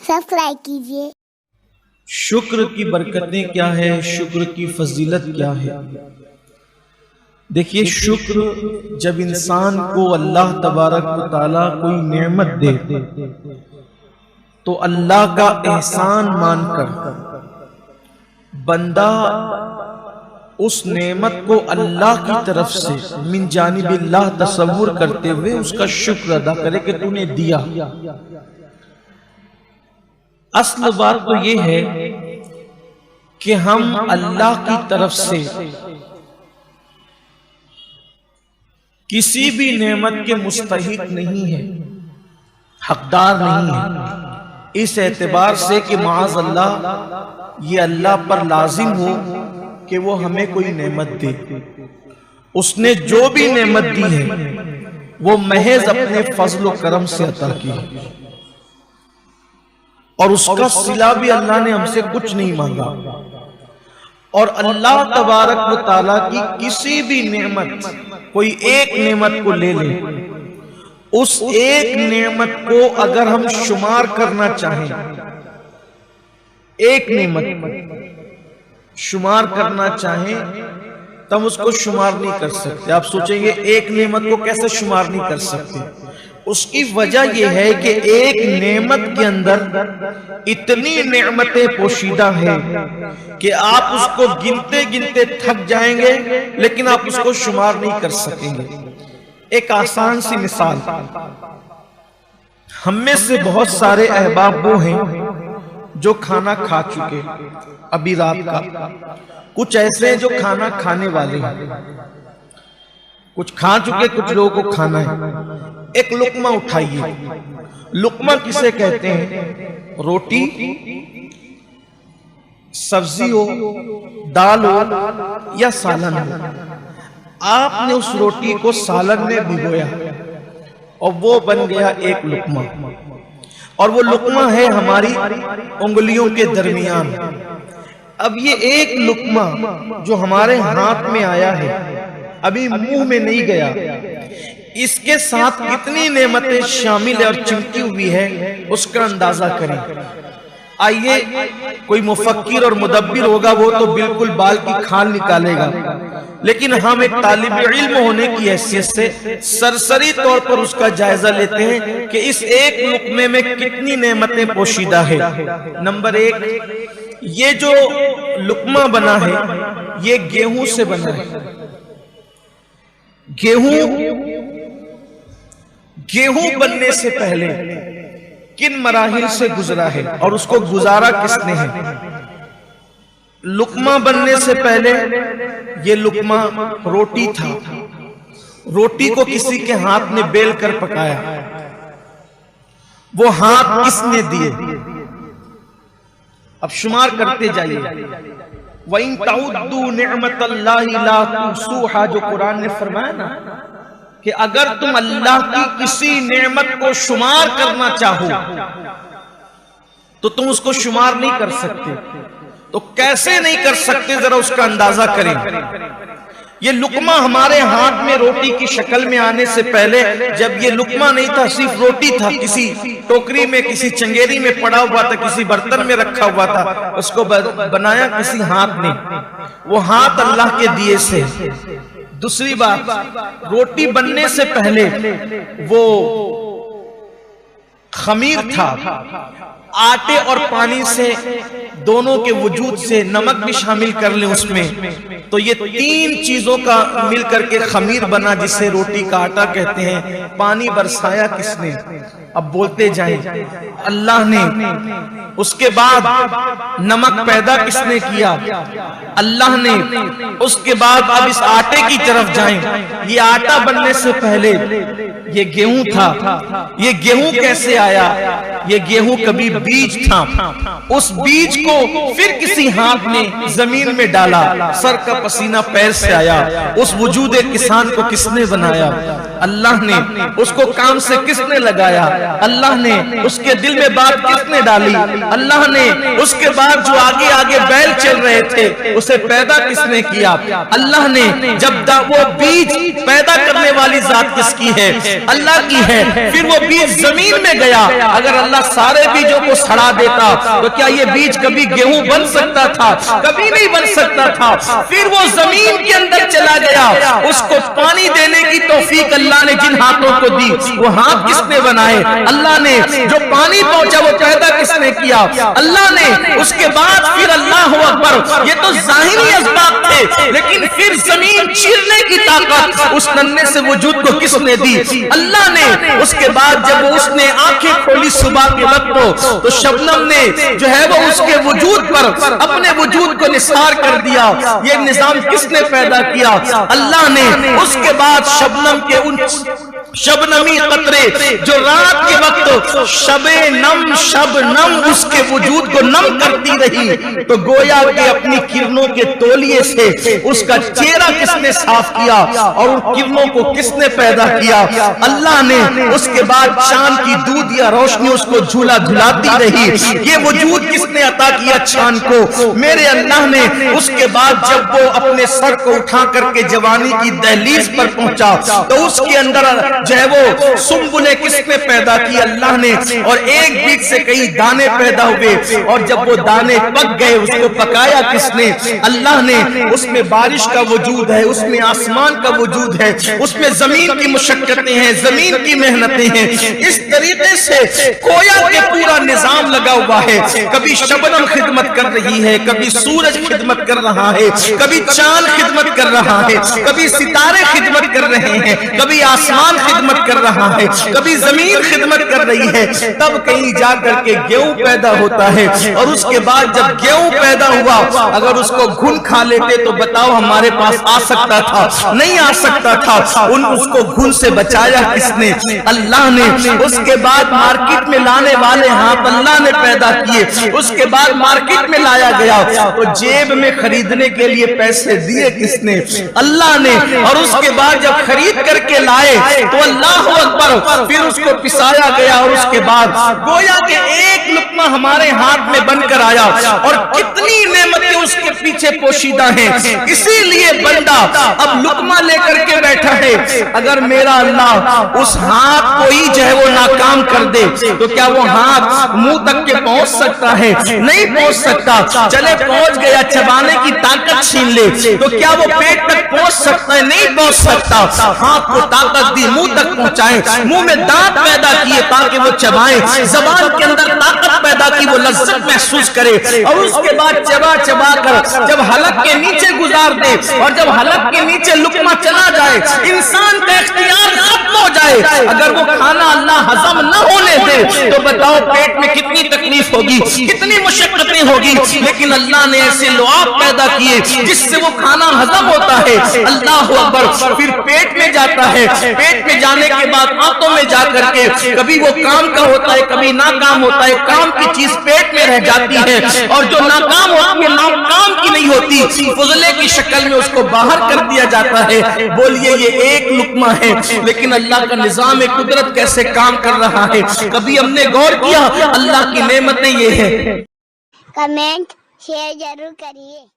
Subscribe کیجیے۔ شکر کی برکتیں کیا ہے، شکر کی فضیلت کیا ہے؟ دیکھیے، شکر جب انسان کو اللہ تبارک و تعالیٰ کوئی نعمت دے تو اللہ کا احسان مان کر بندہ اس نعمت کو اللہ کی طرف سے من جانب اللہ تصور کرتے ہوئے اس کا شکر ادا کرے کہ تو نے دیا۔ اصل بات تو یہ ہے کہ ہم اللہ کی طرف سے کسی بھی نعمت کے مستحق نہیں ہیں، حقدار نہیں ہیں، اس اعتبار سے کہ معاذ اللہ یہ اللہ پر لازم ہو کہ وہ ہمیں کوئی نعمت دے۔ اس نے جو بھی نعمت دی ہے وہ محض اپنے فضل و کرم سے عطا کی ہے، اور اس کا صلہ بھی اللہ نے ہم سے کچھ نہیں مانگا۔ اور اللہ تبارک و تعالیٰ کی کسی بھی نعمت، کوئی ایک نعمت کو لے لیں، اس ایک نعمت کو اگر ہم شمار کرنا چاہیں، ایک نعمت شمار کرنا چاہیں تو ہم اس کو شمار نہیں کر سکتے۔ آپ سوچیں گے ایک نعمت کو کیسے شمار نہیں کر سکتے؟ اس کی وجہ یہ ہے کہ ایک نعمت کے اندر اتنی نعمتیں پوشیدہ ہیں کہ آپ اس کو گنتے گنتے تھک جائیں گے لیکن آپ اس کو شمار نہیں کر سکیں گے۔ ایک آسان سی مثال، ہم میں سے بہت سارے احباب وہ ہیں جو کھانا کھا چکے ابھی رات کا، کچھ ایسے ہیں جو کھانا کھانے والے ہیں، کچھ کھا چکے، کچھ لوگوں کو کھانا ہے۔ ایک لقمہ اٹھائیے۔ لقمہ کسے کہتے ہیں؟ روٹی، سبزی ہو، دال ہو یا سالن ہو۔ آپ نے اس روٹی کو سالن میں بھگویا اور وہ بن گیا ایک لقمہ، اور وہ لقمہ ہے ہماری انگلیوں کے درمیان۔ اب یہ ایک لقمہ جو ہمارے ہاتھ میں آیا ہے، ابھی منہ میں نہیں گیا، اس کے ساتھ کتنی نعمتیں شامل اور چمٹی ہوئی ہے اس کا اندازہ کریں۔ آئیے، کوئی مفکر اور مدبر ہوگا وہ تو بالکل بال کی کھال نکالے گا، لیکن ہم ایک طالب علم ہونے کی حیثیت سے سرسری طور پر اس کا جائزہ لیتے ہیں کہ اس ایک لقمے میں کتنی نعمتیں پوشیدہ ہے۔ نمبر ایک، یہ جو لقمہ بنا ہے یہ گیہوں سے بنا ہے۔ گیہوں بننے سے پہلے کن مراحل سے گزرا ہے اور اس کو گزارا کس نے ہے؟ لقمہ بننے سے پہلے یہ لقمہ روٹی تھا، روٹی کو کسی کے ہاتھ نے بیل کر پکایا، وہ ہاتھ کس نے دیے؟ اب شمار کرتے جائیے۔ وَإِن تَعُدُّوا نِعْمَةَ اللَّهِ لَا تُحْصُوهَا، جو قرآن نے فرمایا نا کہ اگر تم اللہ کی کسی نعمت کو شمار کرنا چاہو تو تم اس کو شمار نہیں کر سکتے۔ تو کیسے نہیں کر سکتے، ذرا اس کا اندازہ کریں۔ یہ لقمہ ہمارے ہاتھ میں روٹی کی شکل میں آنے سے پہلے جب یہ لقمہ نہیں تھا، صرف روٹی تھا، کسی ٹوکری میں، کسی چنگیری میں پڑا ہوا تھا، کسی برتن میں رکھا ہوا تھا، اس کو بنایا کسی ہاتھ نے، وہ ہاتھ اللہ کے دیے سے۔ دوسری بات، روٹی بننے سے پہلے وہ خمیر تھا، آٹے اور پانی سے دونوں کے وجود سے نمک بھی شامل کر لیں اس میں، تو یہ تین چیزوں کا مل کر کے خمیر بنا جسے روٹی کا آٹا کہتے ہیں۔ پانی برسایا کس نے؟ اب بولتے جائیں، اللہ نے۔ اس کے بعد نمک پیدا کس نے کیا؟ اللہ نے۔ اس کے بعد اب اس آٹے کی طرف جائیں۔ یہ آٹا بننے سے پہلے یہ گیہوں تھا۔ یہ گیہوں کیسے آیا؟ یہ گیہوں کبھی بیج تھا، اس بیج کو پھر کسی ہاتھ نے زمین میں ڈالا، سر کا پسینہ پیر سے آیا۔ اس وجود کسان کو کس نے بنایا؟ اللہ نے۔ اس کو کام سے کس نے لگایا؟ اللہ نے۔ اس کے دل میں بات کس نے ڈالی؟ اللہ نے۔ اس کے بعد جو آگے آگے بیل چل رہے تھے اسے پیدا کس نے کیا؟ اللہ نے۔ جب وہ بیج پیدا کرنے والی ذات کس کی ہے؟ اللہ کی ہے۔ پھر وہ بیج زمین میں گیا، اگر اللہ اللہ سارے بیجوں کو سڑا دیتا تو کیا یہ بیج کبھی گیہوں بن سکتا تھا؟ کبھی نہیں بن سکتا تھا۔ پھر وہ زمین کے اندر چلا گیا، اس کو پانی دینے کی توفیق اللہ نے جن ہاتھوں کو دی، وہ ہاتھ کس نے بنائے؟ اللہ نے۔ جو پانی پہنچا وہ پیدا کس نے کیا؟ اللہ نے۔ اس کے بعد پھر اللہ اکبر، یہ تو ظاہری اسباب تھے، لیکن پھر زمین چیرنے کی طاقت اس ننھے سے وجود کو کس نے دی؟ اللہ نے۔ اس کے بعد جب اس نے آنکھیں کھولی صبح کے وقت تو شبنم نے جو ہے وہ اس کے وجود پر اپنے وجود کو نثار کر دیا۔ یہ نظام کس نے پیدا کیا؟ اللہ نے۔ اس کے بعد شبنم کے ان شبنمی قطرے جو رات کے وقت شبنم اس کے وجود کو نم کرتی رہی، تو گویا کہ اپنی کرنوں کے تولیے سے اس کا چہرہ کس نے صاف کیا اور ان کرنوں کو کس نے پیدا کیا؟ اللہ نے۔ اس کے بعد چاند کی دودھ یا روشنی اس کو جھولا جھلاتی رہی، یہ وجود کس نے عطا کیا چاند کو؟ میرے اللہ نے۔ اس کے بعد جب وہ اپنے سر کو اٹھا کر کے جوانی کی دہلیز پر پہنچا تو اس کے اندر جو ہے وہ سنبلے کس نے پیدا کی؟ اللہ نے۔ اور ایک بیج سے کئی دانے پیدا ہوئے، اور جب وہ دانے پک گئے اس کو پکایا کس نے؟ اللہ نے۔ اس میں بارش کا وجود ہے، اس میں آسمان کا وجود ہے، اس میں زمین کی مشقتیں ہیں، زمین کی محنتیں ہیں۔ اس طریقے سے گویا کہ پورا نظام لگا ہوا ہے۔ کبھی شبنم خدمت کر رہی ہے، کبھی سورج خدمت کر رہا ہے، کبھی چاند خدمت کر رہا ہے، کبھی ستارے خدمت کر رہے ہیں، کبھی آسمان خدمت کر رہا ہے، کبھی زمین خدمت کر رہی ہے۔ تب کہیں جا کر کے گیہوں پیدا ہوتا ہے، اور اس کے بعد جب گیہوں پیدا ہوا اگر اس کو گھن کھا لیتے تو بتاؤ ہمارے پاس آ سکتا تھا؟ نہیں آ سکتا تھا۔ اس کو گھن سے بچایا کس نے؟ اللہ نے۔ اس کے بعد مارکیٹ میں لانے والے ہاتھ اللہ نے پیدا کیے۔ اس کے بعد مارکیٹ میں لایا گیا تو جیب میں خریدنے کے لیے پیسے دیے کس نے؟ اللہ نے۔ اور اس کے بعد جب خرید کر کے لائے تو اللہ اکبر، پھر اس کو پسایا گیا، اور اس کے بعد گویا کہ ایک لقمہ ہمارے ہاتھ میں بن کر آیا، اور کتنی نعمتیں اس کے پیچھے پوشیدہ ہیں۔ اسی لیے بندہ اب لقمہ لے کر کے بیٹھا ہے، اگر میرا اللہ اس ہاتھ کو ہی جو ہے وہ ناکام کر دے تو کیا وہ ہاتھ منہ تک کے پہنچ سکتا ہے؟ نہیں پہنچ سکتا۔ چلے پہنچ گیا، چبانے کی طاقت چھین لے تو کیا وہ پیٹ تک پہنچ سکتا ہے؟ نہیں پہنچ سکتا۔ ہاتھ کو طاقت دی منہ تک پہنچائے، منہ میں دانت پیدا کیے تاکہ وہ چبائے، زبان کے اندر طاقت پیدا کی وہ لذت محسوس کرے، اور اس کے بعد چبا چبا کر جب حلق کے نیچے گزار دے، اور جب حلق کے نیچے لقمہ چلا جائے انسان کا اختیار ختم ہو جائے، اگر وہ کھانا اللہ ہضم نہ ہونے دے تو بتاؤ پیٹ میں کتنی تکلیف ہوگی، کتنی مشقتیں ہوگی۔ لیکن اللہ نے ایسے لعاب پیدا کیے جس سے وہ کھانا ہضم ہوتا ہے۔ اللہ اکبر۔ پھر پیٹ میں جاتا ہے، پیٹ میں جانے کے بعد آنتوں میں جا کر کے کبھی وہ کام کا ہوتا ہے، کبھی ناکام ہوتا ہے۔ کام کی چیز پیٹ میں رہ جاتی ہے، اور جو ناکام ہوتی ہے ناکام کی نہیں ہوتی، فضلے کی شکل میں اس کو باہر کر دیا جاتا ہے۔ بولیے یہ ایک لقمہ ہے، لیکن اللہ کا نظام قدرت کیسے کام کر رہا ہے۔ کبھی ہم نے غور کیا؟ اللہ کی نعمتیں یہ ہے۔ کمنٹ شیئر ضرور کریے۔